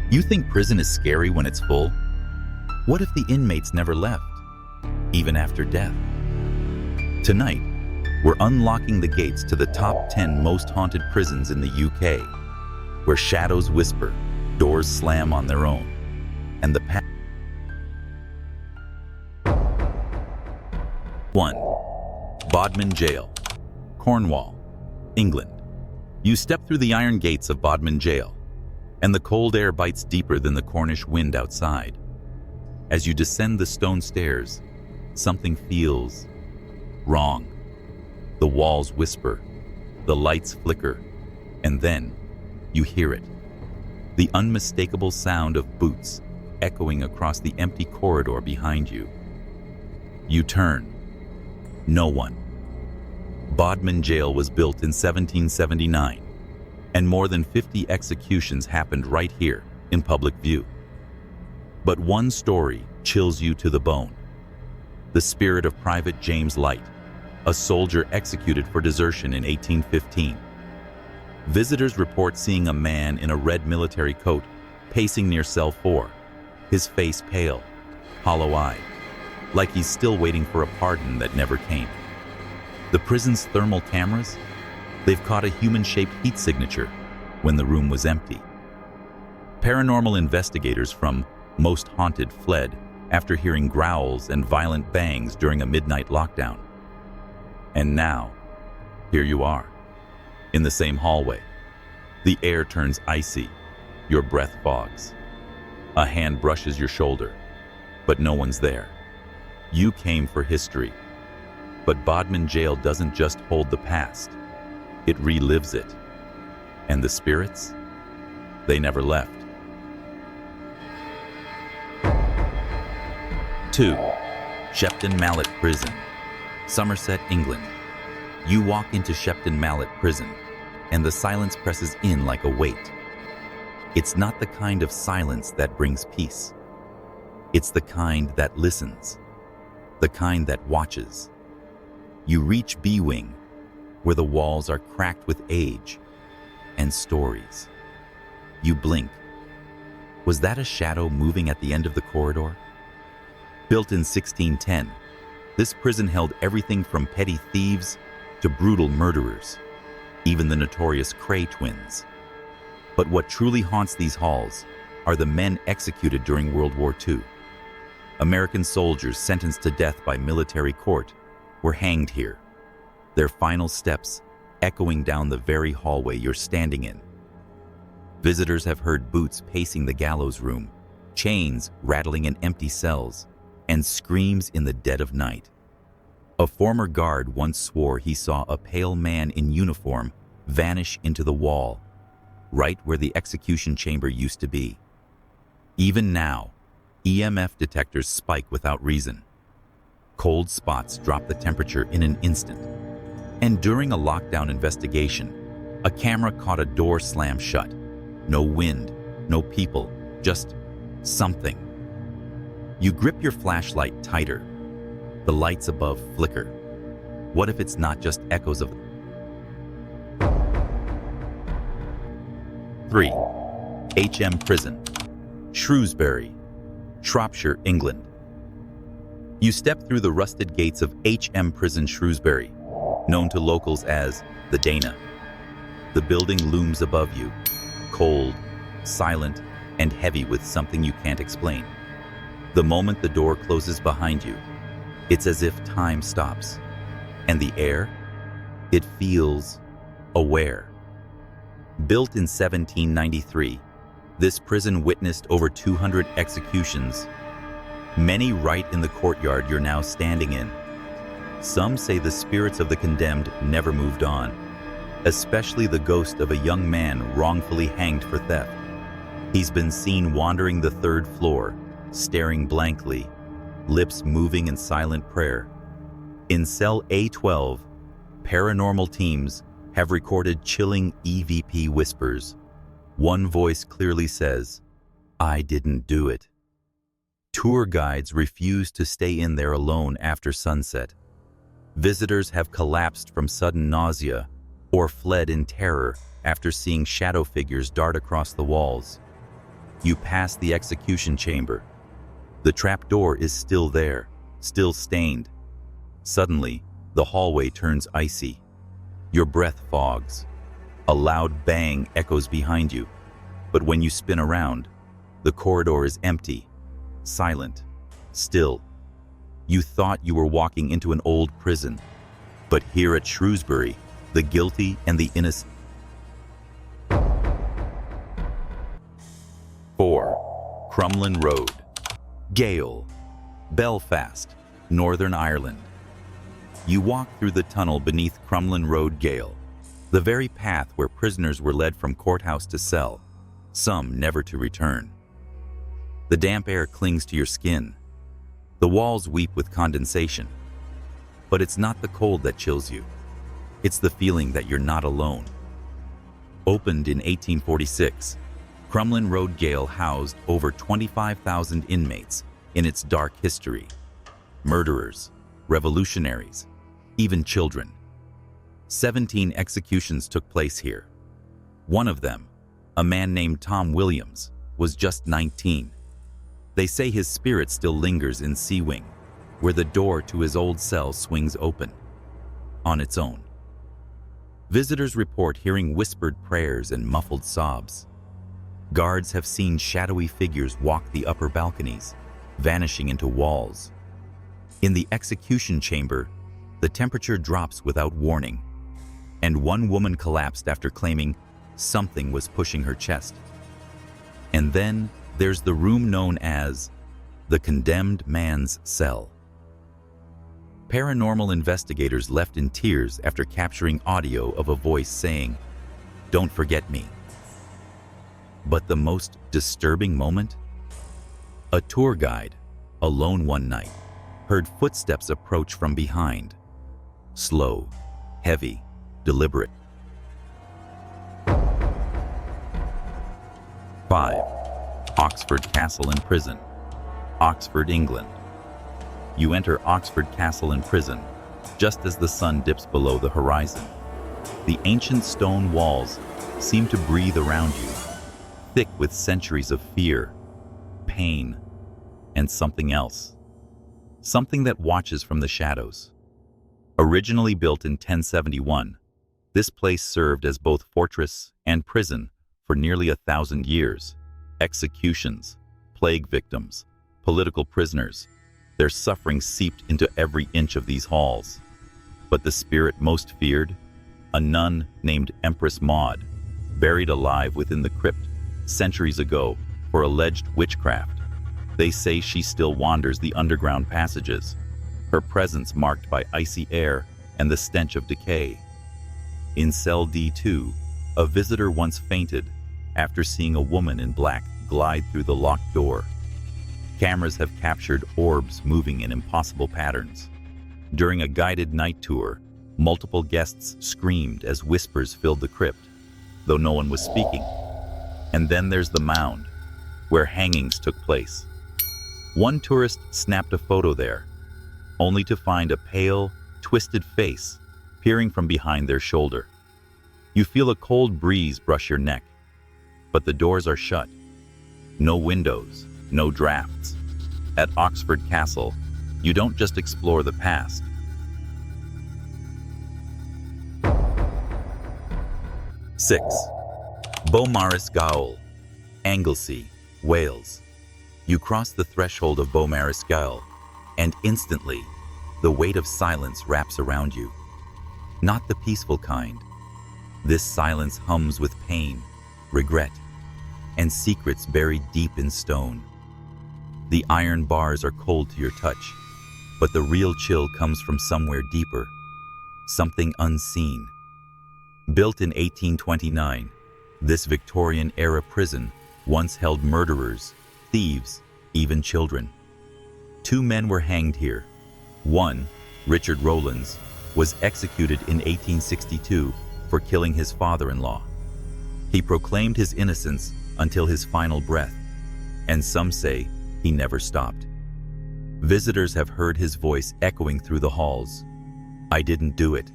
You think prison is scary when it's full? What if the inmates never left, even after death? Tonight, we're unlocking the gates to the top 10 most haunted prisons in the UK, where shadows whisper, doors slam on their own, and the past. 1. Bodmin Jail, Cornwall, England. You step through the iron gates of Bodman Jail, and the cold air bites deeper than the Cornish wind outside. As you descend the stone stairs, something feels wrong. The walls whisper, the lights flicker, and then you hear it. The unmistakable sound of boots echoing across the empty corridor behind you. You turn. No one. Bodman Jail was built in 1779, and more than 50 executions happened right here in public view. But one story chills you to the bone. The spirit of Private James Light, a soldier executed for desertion in 1815. Visitors report seeing a man in a red military coat pacing near cell 4, his face pale, hollow-eyed, like he's still waiting for a pardon that never came. The prison's thermal cameras, they've caught a human-shaped heat signature when the room was empty. Paranormal investigators from Most Haunted fled after hearing growls and violent bangs during a midnight lockdown. And now, here you are, in the same hallway. The air turns icy, your breath fogs. A hand brushes your shoulder, but no one's there. You came for history, but Bodman Jail doesn't just hold the past, it relives it. And the spirits? They never left. 2. Shepton Mallet Prison, Somerset, England. You walk into Shepton Mallet Prison, and the silence presses in like a weight. It's not the kind of silence that brings peace. It's the kind that listens, the kind that watches. You reach B Wing, where the walls are cracked with age and stories. You blink. Was that a shadow moving at the end of the corridor? Built in 1610, this prison held everything from petty thieves to brutal murderers, even the notorious Cray twins. But what truly haunts these halls are the men executed during World War II. American soldiers sentenced to death by military court were hanged here, their final steps echoing down the very hallway you're standing in. Visitors have heard boots pacing the gallows room, chains rattling in empty cells, and screams in the dead of night. A former guard once swore he saw a pale man in uniform vanish into the wall, right where the execution chamber used to be. Even now, EMF detectors spike without reason. Cold spots drop the temperature in an instant. And during a lockdown investigation, a camera caught a door slam shut. No wind, no people, just something. You grip your flashlight tighter. The lights above flicker. What if it's not just echoes of... 3. HM Prison, Shrewsbury, Shropshire, England. You step through the rusted gates of HM Prison Shrewsbury, known to locals as the Dana. The building looms above you, cold, silent, and heavy with something you can't explain. The moment the door closes behind you, it's as if time stops. And the air? It feels aware. Built in 1793, this prison witnessed over 200 executions, many right in the courtyard you're now standing in. Some say the spirits of the condemned never moved on, especially the ghost of a young man wrongfully hanged for theft. He's been seen wandering the 3rd floor, staring blankly, lips moving in silent prayer. In cell A12, paranormal teams have recorded chilling EVP whispers. One voice clearly says, "I didn't do it." Tour guides refuse to stay in there alone after sunset. Visitors have collapsed from sudden nausea or fled in terror after seeing shadow figures dart across the walls. You pass the execution chamber. The trapdoor is still there, still stained. Suddenly, the hallway turns icy. Your breath fogs. A loud bang echoes behind you. But when you spin around, the corridor is empty, silent, still. You thought you were walking into an old prison, but here at Shrewsbury, the guilty and the innocent. 4. Kremlin Road, Gale, Belfast, Northern Ireland. You walk through the tunnel beneath Kremlin Road, Gale, the very path where prisoners were led from courthouse to cell, some never to return. The damp air clings to your skin. The walls weep with condensation. But it's not the cold that chills you. It's the feeling that you're not alone. Opened in 1846, Kremlin Road Jail housed over 25,000 inmates in its dark history. Murderers, revolutionaries, even children. 17 executions took place here. One of them, a man named Tom Williams, was just 19. They say his spirit still lingers in C Wing, where the door to his old cell swings open, on its own. Visitors report hearing whispered prayers and muffled sobs. Guards have seen shadowy figures walk the upper balconies, vanishing into walls. In the execution chamber, the temperature drops without warning, and one woman collapsed after claiming something was pushing her chest. And then there's the room known as the condemned man's cell. Paranormal investigators left in tears after capturing audio of a voice saying, "Don't forget me." But the most disturbing moment? A tour guide, alone one night, heard footsteps approach from behind. Slow, heavy, deliberate. 5. Oxford Castle and Prison, Oxford, England. You enter Oxford Castle and Prison just as the sun dips below the horizon. The ancient stone walls seem to breathe around you, thick with centuries of fear, pain, and something else. Something that watches from the shadows. Originally built in 1071, this place served as both fortress and prison for nearly 1,000 years. Executions, plague victims, political prisoners, their suffering seeped into every inch of these halls. But the spirit most feared, a nun named Empress Maud, buried alive within the crypt centuries ago for alleged witchcraft. They say she still wanders the underground passages, her presence marked by icy air and the stench of decay. In cell D2, a visitor once fainted after seeing a woman in black glide through the locked door. Cameras have captured orbs moving in impossible patterns. During a guided night tour, multiple guests screamed as whispers filled the crypt, though no one was speaking. And then there's the mound, where hangings took place. One tourist snapped a photo there, only to find a pale, twisted face peering from behind their shoulder. You feel a cold breeze brush your neck, but the doors are shut. No windows, no drafts. At Oxford Castle, you don't just explore the past. 6. Bodmin Jail, Anglesey, Wales. You cross the threshold of Bodmin Jail, and instantly, the weight of silence wraps around you. Not the peaceful kind. This silence hums with pain, regret, and secrets buried deep in stone. The iron bars are cold to your touch, but the real chill comes from somewhere deeper, something unseen. Built in 1829, this Victorian-era prison once held murderers, thieves, even children. 2 men were hanged here. One, Richard Rowlands, was executed in 1862 for killing his father-in-law. He proclaimed his innocence until his final breath, and some say he never stopped. Visitors have heard his voice echoing through the halls. "I didn't do it."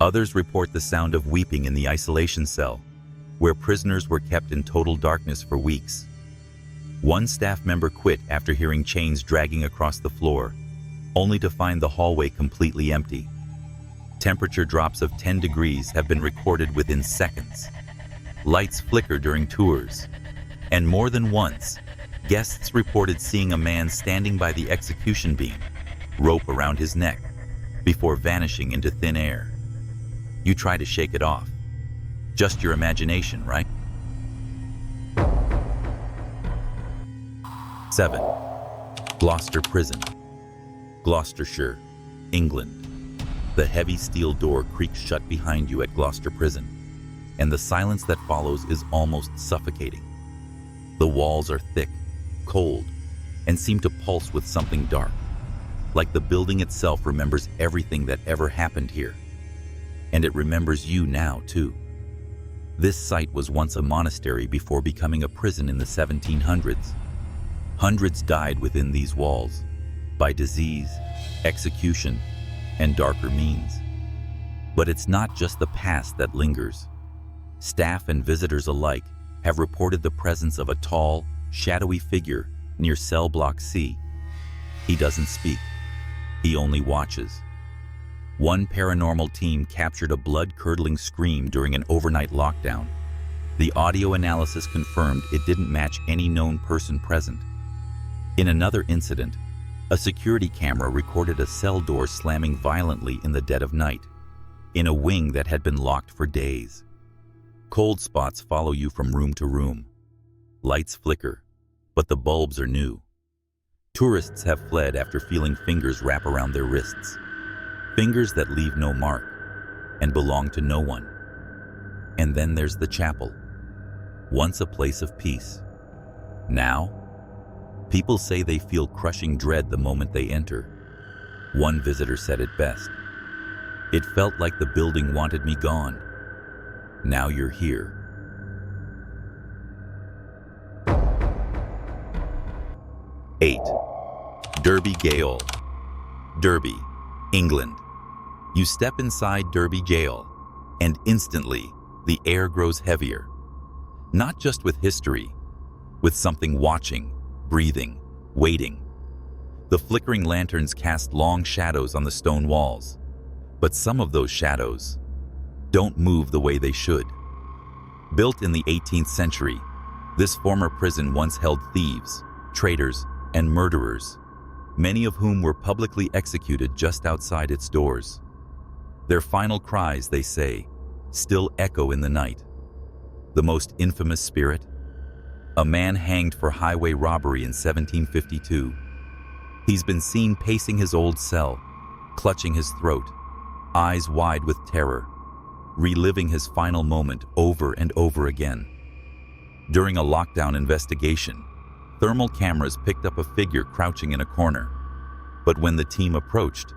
Others report the sound of weeping in the isolation cell, where prisoners were kept in total darkness for weeks, One staff member quit after hearing chains dragging across the floor, only to find the hallway completely empty. Temperature drops of 10 degrees have been recorded within seconds. Lights flicker during tours, and more than once, guests reported seeing a man standing by the execution beam, rope around his neck, before vanishing into thin air. You try to shake it off. Just your imagination, right? 7. Gloucester Prison, Gloucestershire, England. The heavy steel door creaks shut behind you at Gloucester Prison, and the silence that follows is almost suffocating. The walls are thick, cold, and seem to pulse with something dark, like the building itself remembers everything that ever happened here. And it remembers you now, too. This site was once a monastery before becoming a prison in the 1700s. Hundreds died within these walls, by disease, execution, and darker means. But it's not just the past that lingers. Staff and visitors alike have reported the presence of a tall, shadowy figure near cell block C. He doesn't speak. He only watches. One paranormal team captured a blood-curdling scream during an overnight lockdown. The audio analysis confirmed it didn't match any known person present. In another incident, a security camera recorded a cell door slamming violently in the dead of night, in a wing that had been locked for days. Cold spots follow you from room to room. Lights flicker, but the bulbs are new. Tourists have fled after feeling fingers wrap around their wrists. Fingers that leave no mark and belong to no one. And then there's the chapel, once a place of peace. Now, people say they feel crushing dread the moment they enter. One visitor said it best. It felt like the building wanted me gone. Now you're here. 8. Derby Gale, Derby, England. You step inside Derby Jail, and instantly the air grows heavier. Not just with history, with something watching, breathing, waiting. The flickering lanterns cast long shadows on the stone walls, but some of those shadows don't move the way they should. Built in the 18th century, this former prison once held thieves, traitors, and murderers, many of whom were publicly executed just outside its doors. Their final cries, they say, still echo in the night. The most infamous spirit? A man hanged for highway robbery in 1752. He's been seen pacing his old cell, clutching his throat, eyes wide with terror, reliving his final moment over and over again. During a lockdown investigation, thermal cameras picked up a figure crouching in a corner. But when the team approached,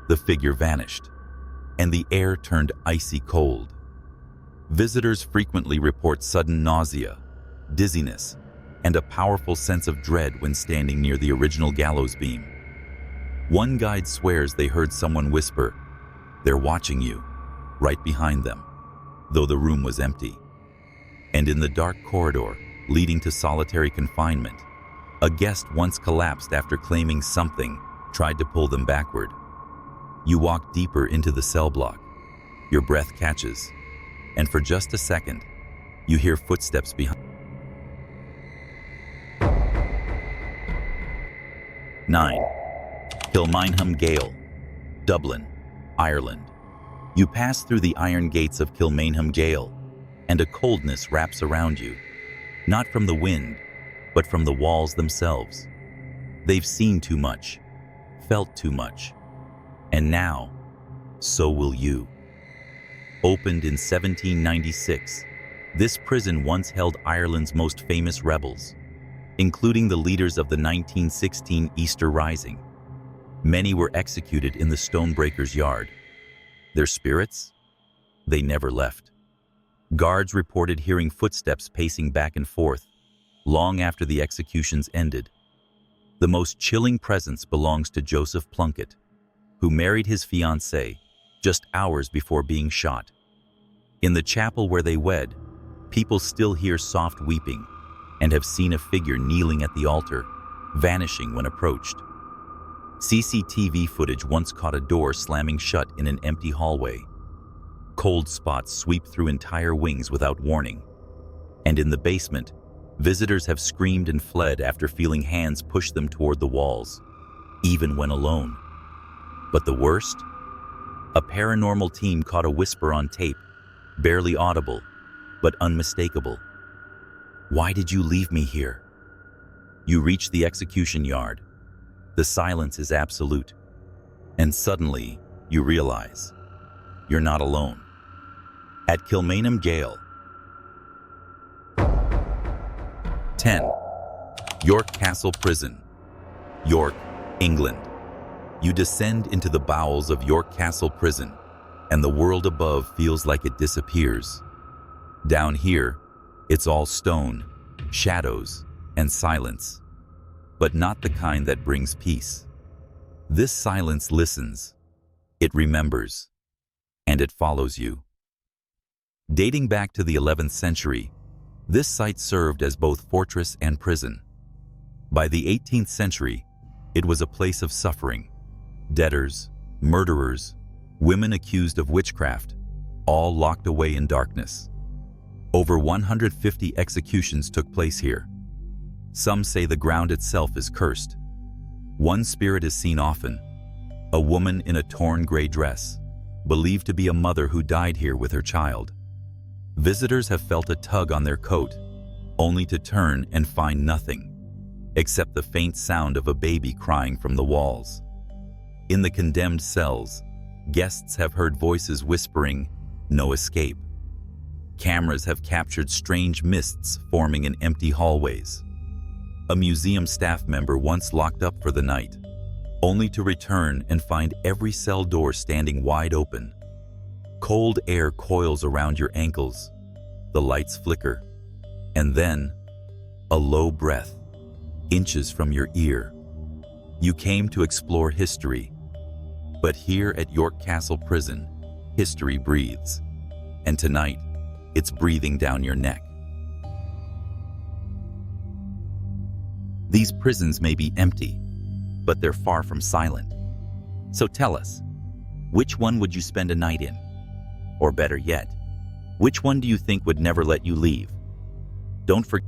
the figure vanished, and the air turned icy cold. Visitors frequently report sudden nausea, dizziness, and a powerful sense of dread when standing near the original gallows beam. One guide swears they heard someone whisper, "They're watching you," right behind them, though the room was empty. And in the dark corridor leading to solitary confinement, a guest once collapsed after claiming something tried to pull them backward. You walk deeper into the cell block. Your breath catches, and for just a second, you hear footsteps behind. 9. Kilmainham Gale, Dublin, Ireland. You pass through the iron gates of Kilmainham Jail, and a coldness wraps around you, not from the wind, but from the walls themselves. They've seen too much, felt too much, and now, so will you. Opened in 1796, this prison once held Ireland's most famous rebels, including the leaders of the 1916 Easter Rising. Many were executed in the Stonebreakers' Yard. Their spirits? They never left. Guards reported hearing footsteps pacing back and forth, long after the executions ended. The most chilling presence belongs to Joseph Plunkett, who married his fiancée just hours before being shot. In the chapel where they wed, people still hear soft weeping, and have seen a figure kneeling at the altar, vanishing when approached. CCTV footage once caught a door slamming shut in an empty hallway. Cold spots sweep through entire wings without warning. And in the basement, visitors have screamed and fled after feeling hands push them toward the walls, even when alone. But the worst? A paranormal team caught a whisper on tape, barely audible, but unmistakable. "Why did you leave me here?" You reach the execution yard. The silence is absolute. And suddenly, you realize you're not alone. At Bodmin Jail. 10. York Castle Prison, York, England. You descend into the bowels of York Castle Prison, and the world above feels like it disappears. Down here, it's all stone, shadows, and silence. But not the kind that brings peace. This silence listens, it remembers, and it follows you. Dating back to the 11th century, this site served as both fortress and prison. By the 18th century, it was a place of suffering. Debtors, murderers, women accused of witchcraft, all locked away in darkness. Over 150 executions took place here. Some say the ground itself is cursed. One spirit is seen often, a woman in a torn gray dress, believed to be a mother who died here with her child. Visitors have felt a tug on their coat, only to turn and find nothing, except the faint sound of a baby crying from the walls. In the condemned cells, guests have heard voices whispering, "No escape." Cameras have captured strange mists forming in empty hallways. A museum staff member once locked up for the night, only to return and find every cell door standing wide open. Cold air coils around your ankles, the lights flicker, and then a low breath, inches from your ear. You came to explore history, but here at York Castle Prison, history breathes, and tonight, it's breathing down your neck. These prisons may be empty, but they're far from silent. So tell us, which one would you spend a night in? Or better yet, which one do you think would never let you leave? Don't forget